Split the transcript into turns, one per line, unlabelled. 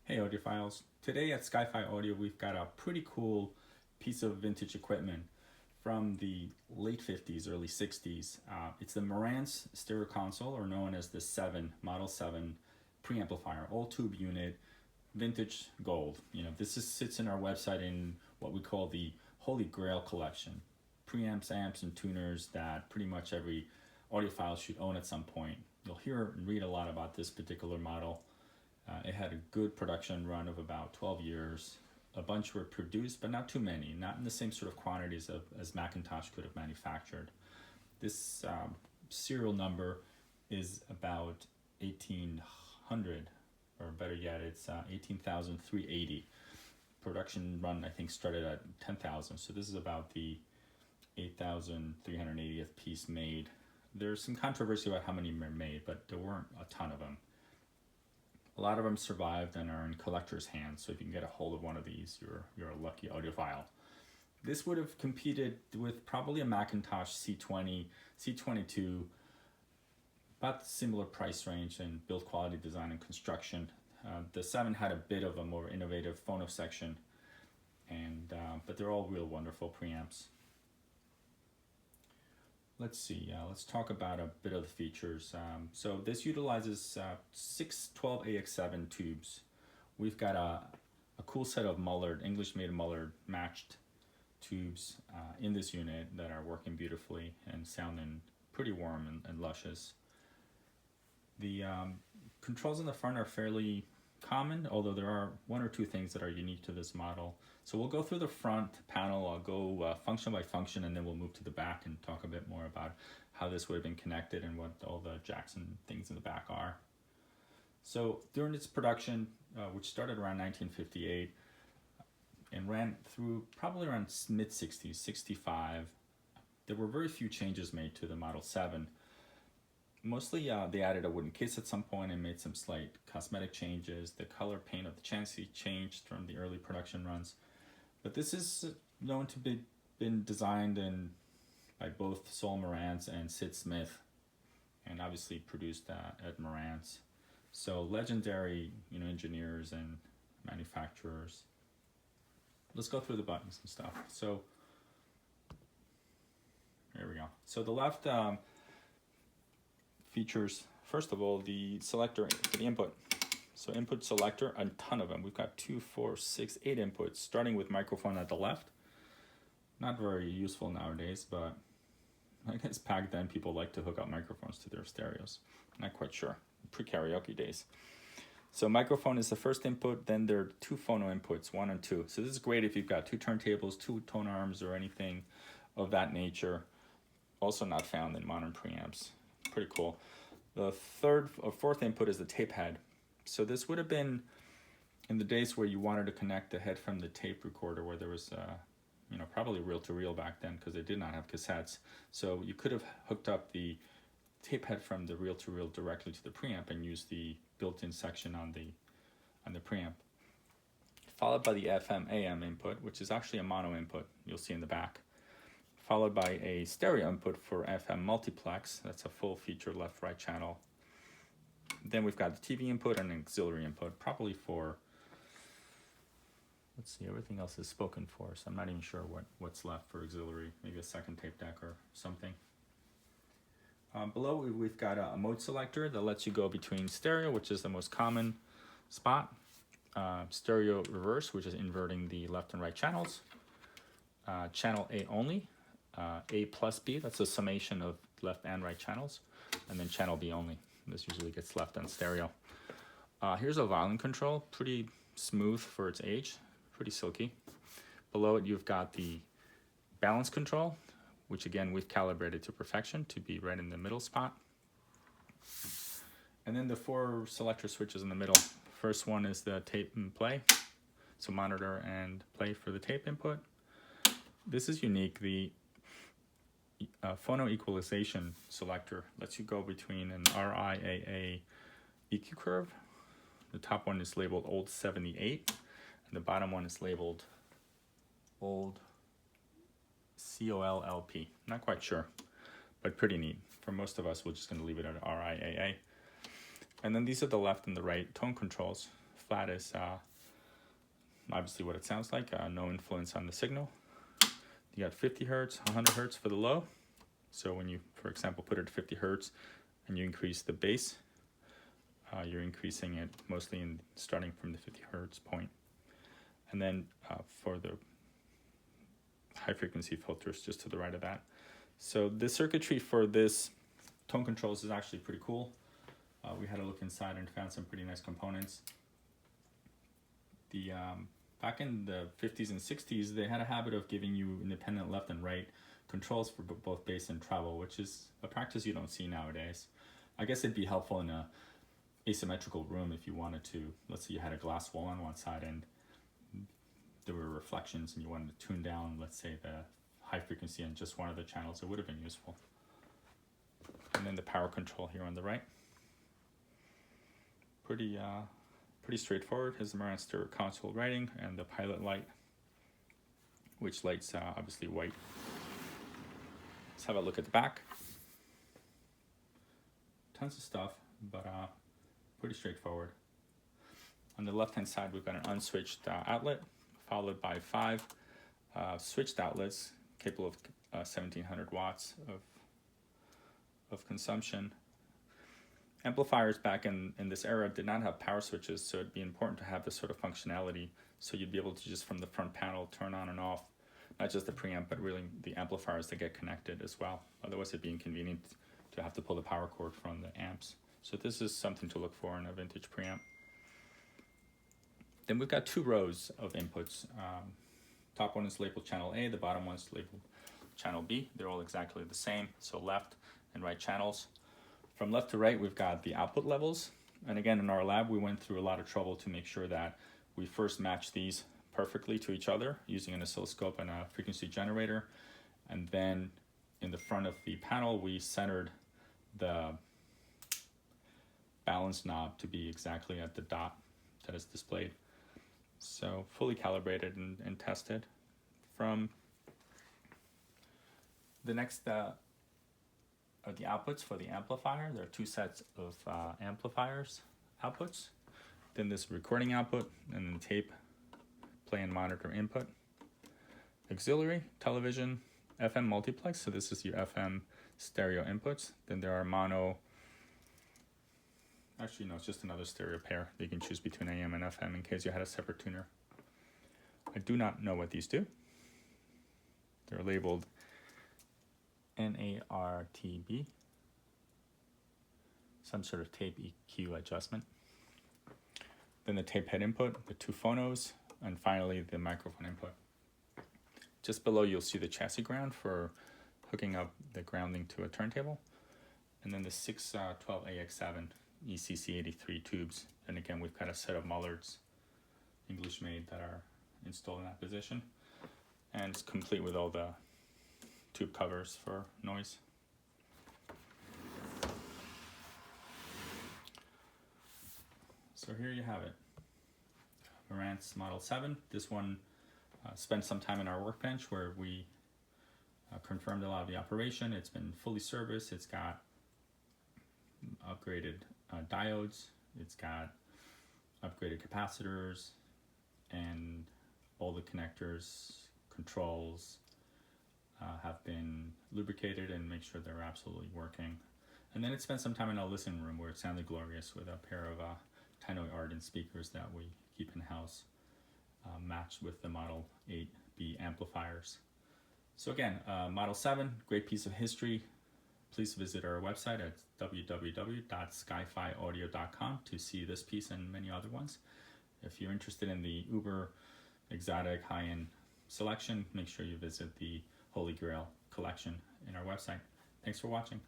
Hey audiophiles, today at SkyFi Audio we've got a pretty cool piece of vintage equipment from the late 50s, early 60s. It's the Marantz stereo console, or known as the Model 7 preamplifier, all tube unit, vintage gold. This sits in our website in what we call the Holy Grail collection. Preamps, amps, and tuners that pretty much every audiophile should own at some point. You'll hear and read a lot about this particular model. It had a good production run of about 12 years. A bunch were produced, but not too many, not in the same sort of quantities as Macintosh could have manufactured. This serial number is about 1800, or better yet, it's 18,380. Production run, I think, started at 10,000, so this is about the 8,380th piece made. There's some controversy about how many were made, but there weren't a ton of them. A lot of them survived and are in collectors' hands, so if you can get a hold of one of these, you're a lucky audiophile. This would have competed with probably a Macintosh C20, C22, about similar price range and build quality, design, and construction. The 7 had a bit of a more innovative phono section, but they're all real wonderful preamps. Let's see, let's talk about a bit of the features. So this utilizes 6 12AX7 tubes. We've got a cool set of English-made Mullard matched tubes in this unit that are working beautifully and sounding pretty warm and luscious. The controls in the front are fairly common, although there are one or two things that are unique to this model. So we'll go through the front panel. I'll go function by function, and then we'll move to the back and talk a bit more about how this would have been connected and what all the jacks and things in the back are. So during its production, which started around 1958 and ran through probably around mid-60s, 65, there were very few changes made to the Model 7. Mostly they added a wooden case at some point and made some slight cosmetic changes. The color paint of the chassis changed from the early production runs. But this is known to be been designed by both Sol Marantz and Sid Smith, and obviously produced at Marantz. So legendary engineers and manufacturers. Let's go through the buttons and stuff. So here we go. So the left features, first of all, the selector for the input. So input selector, a ton of them. We've got 2, 4, 6, 8 inputs, starting with microphone at the left. Not very useful nowadays, but I guess back then people liked to hook up microphones to their stereos. Not quite sure. Pre-karaoke days. So microphone is the first input, then there are 2 phono inputs, 1 and 2. So this is great if you've got 2 turntables, 2 tone arms, or anything of that nature. Also not found in modern preamps. Pretty cool. The third or fourth input is the tape head. So this would have been in the days where you wanted to connect the head from the tape recorder, where there was probably reel-to-reel back then, because they did not have cassettes. So you could have hooked up the tape head from the reel-to-reel directly to the preamp and used the built-in section on the preamp. Followed by the FM AM input, which is actually a mono input, you'll see in the back. Followed by a stereo input for FM multiplex. That's a full feature left-right channel. Then we've got the TV input and an auxiliary input, probably for, let's see, everything else is spoken for, so I'm not even sure what's left for auxiliary, maybe a second tape deck or something. Below we've got a mode selector that lets you go between stereo, which is the most common spot, stereo reverse, which is inverting the left and right channels, channel A only, A plus B, that's a summation of left and right channels, and then channel B only. This usually gets left on stereo. Here's a volume control, pretty smooth for its age, pretty silky. Below it you've got the balance control, which again we've calibrated to perfection to be right in the middle spot. And then the 4 selector switches in the middle. First one is the tape and play, so monitor and play for the tape input. This is unique. The phono equalization selector lets you go between an RIAA EQ curve. The top one is labeled old 78, and the bottom one is labeled old COLLP. Not quite sure, but pretty neat. For most of us, we're just going to leave it at RIAA. And then these are the left and the right tone controls. flat is obviously what it sounds like, no influence on the signal. You got 50 hertz, 100 hertz for the low. So when you, for example, put it at 50 hertz and you increase the bass, you're increasing it mostly in starting from the 50 hertz point. And then for the high frequency filters just to the right of that. So the circuitry for this tone controls is actually pretty cool. We had a look inside and found some pretty nice components. The back in the 50s and 60s, they had a habit of giving you independent left and right controls for both bass and treble, which is a practice you don't see nowadays. I guess it'd be helpful in a asymmetrical room if you wanted to. Let's say you had a glass wall on one side and there were reflections and you wanted to tune down, let's say, the high frequency on just one of the channels. It would have been useful. And then the power control here on the right. Pretty straightforward. Here's the Marantz stereo console writing and the pilot light, which lights obviously white. Let's have a look at the back. Tons of stuff, but pretty straightforward. On the left-hand side, we've got an unswitched outlet, followed by 5 switched outlets capable of 1700 watts of consumption. Amplifiers back in this era did not have power switches, so it'd be important to have this sort of functionality so you'd be able to just from the front panel turn on and off, not just the preamp, but really the amplifiers that get connected as well. Otherwise it'd be inconvenient to have to pull the power cord from the amps. So this is something to look for in a vintage preamp. Then we've got 2 rows of inputs. Top one is labeled channel A, the bottom one is labeled channel B. They're all exactly the same, so left and right channels. From left to right, we've got the output levels. And again, in our lab, we went through a lot of trouble to make sure that we first matched these perfectly to each other using an oscilloscope and a frequency generator. And then in the front of the panel, we centered the balance knob to be exactly at the dot that is displayed. So fully calibrated and tested. From the next are the outputs for the amplifier. There are 2 sets of amplifiers outputs. Then this recording output and then tape, play and monitor input. Auxiliary, television, FM multiplex. So this is your FM stereo inputs. Then there are mono. Actually, no, it's just another stereo pair. You can choose between AM and FM in case you had a separate tuner. I do not know what these do. They're labeled NARTB, some sort of tape EQ adjustment. Then the tape head input, the 2 phonos, and finally the microphone input. Just below you'll see the chassis ground for hooking up the grounding to a turntable. And then the 612AX7 ECC83 tubes. And again, we've got a set of Mullards, English made, that are installed in that position. And it's complete with all the tube covers for noise. So here you have it. Marantz Model 7. This one spent some time in our workbench where we confirmed a lot of the operation. It's been fully serviced. It's got upgraded diodes. It's got upgraded capacitors, and all the connectors, controls have been lubricated and make sure they're absolutely working. And then it spent some time in our listening room where it sounded glorious with a pair of Tannoy Arden speakers that we keep in-house, matched with the Model 8B amplifiers. So again, Model 7, great piece of history. Please visit our website at www.skyfiaudio.com to see this piece and many other ones. If you're interested in the uber exotic high-end selection, make sure you visit the Holy Grail collection in our website. Thanks for watching.